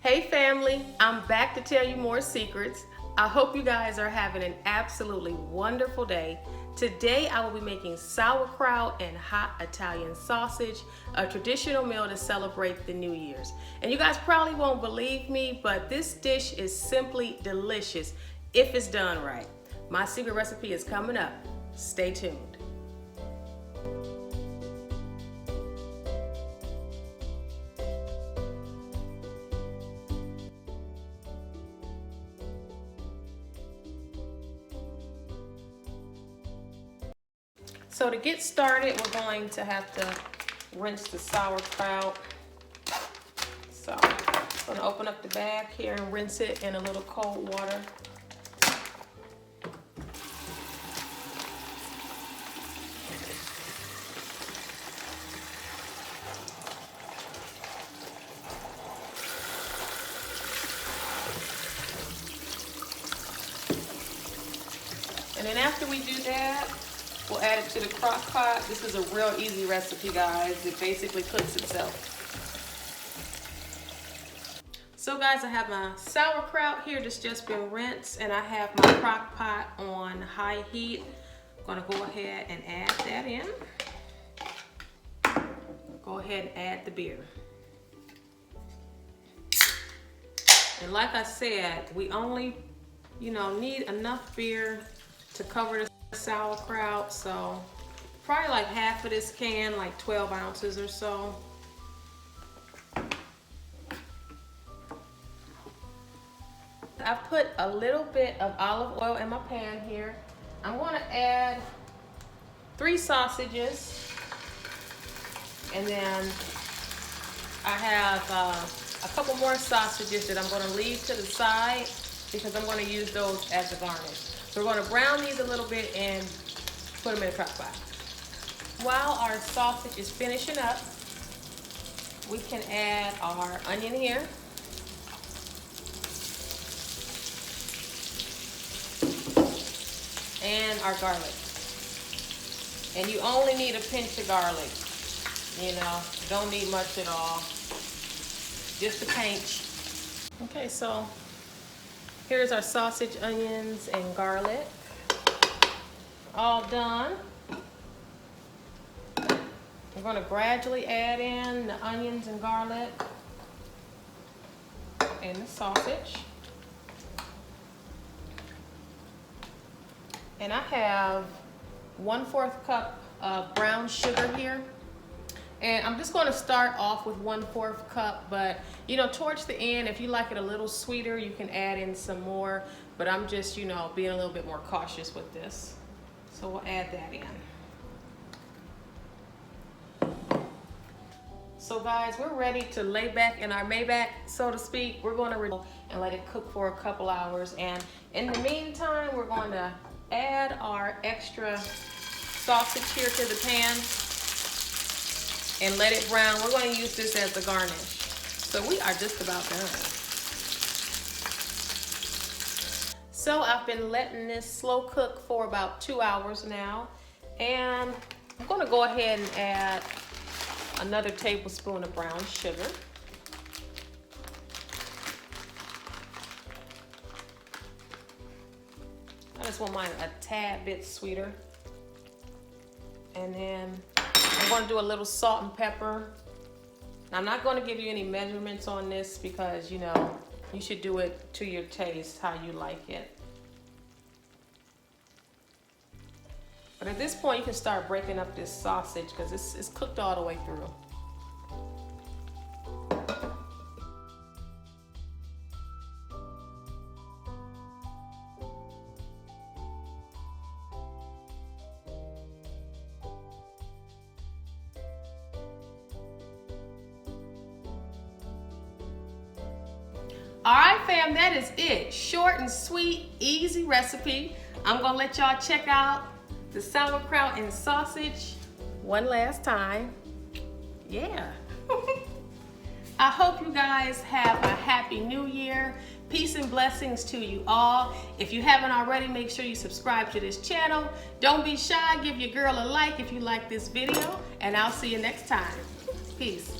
Hey family, I'm back to tell you more secrets. I hope you guys are having an absolutely wonderful day. Today I will be making sauerkraut and hot Italian sausage, a traditional meal to celebrate the New Year's. And you guys probably won't believe me, but this dish is simply delicious if it's done right. My secret recipe is coming up. Stay tuned. So to get started, we're going to have to rinse the sauerkraut. So I'm going to open up the bag here and rinse it in a little cold water. And then after we do that, we'll add it to the crock pot. This is a real easy recipe, guys. It basically cooks itself. So guys, I have my sauerkraut here that's just been rinsed, and I have my crock pot on high heat. I'm gonna go ahead and add that in. Go ahead and add the beer. And like I said, we only, need enough beer to cover the sauerkraut, so probably like half of this can, like 12 ounces or so. I've put a little bit of olive oil in my pan here. I'm going to add 3 sausages, and then I have a couple more sausages that I'm going to leave to the side because I'm going to use those as a garnish. So we're going to brown these a little bit and put them in a crock pot. While our sausage is finishing up, we can add our onion here. And our garlic. And you only need a pinch of garlic. Don't need much at all. Just a pinch. Okay, so here's our sausage, onions, and garlic. All done. We're going to gradually add in the onions and garlic and the sausage. And I have 1/4 cup of brown sugar here. And I'm just going to start off with 1/4 cup, but towards the end, if you like it a little sweeter, you can add in some more. But I'm just, being a little bit more cautious with this. So we'll add that in. So guys, we're ready to lay back in our Maybach, so to speak. We're going to and let it cook for a couple hours. And in the meantime, we're going to add our extra sausage here to the pan and let it brown. We're going to use this as the garnish. So we are just about done. So I've been letting this slow cook for about 2 hours now. And I'm going to go ahead and add another tablespoon of brown sugar. I just want mine a tad bit sweeter. And then I'm going to do a little salt and pepper. Now, I'm not going to give you any measurements on this because, you should do it to your taste, how you like it. But at this point, you can start breaking up this sausage because it's cooked all the way through. All right, fam, that is it. Short and sweet, easy recipe. I'm gonna let y'all check out the sauerkraut and sausage one last time. Yeah. I hope you guys have a happy new year. Peace and blessings to you all. If you haven't already, make sure you subscribe to this channel. Don't be shy, give your girl a like if you like this video, and I'll see you next time. Peace.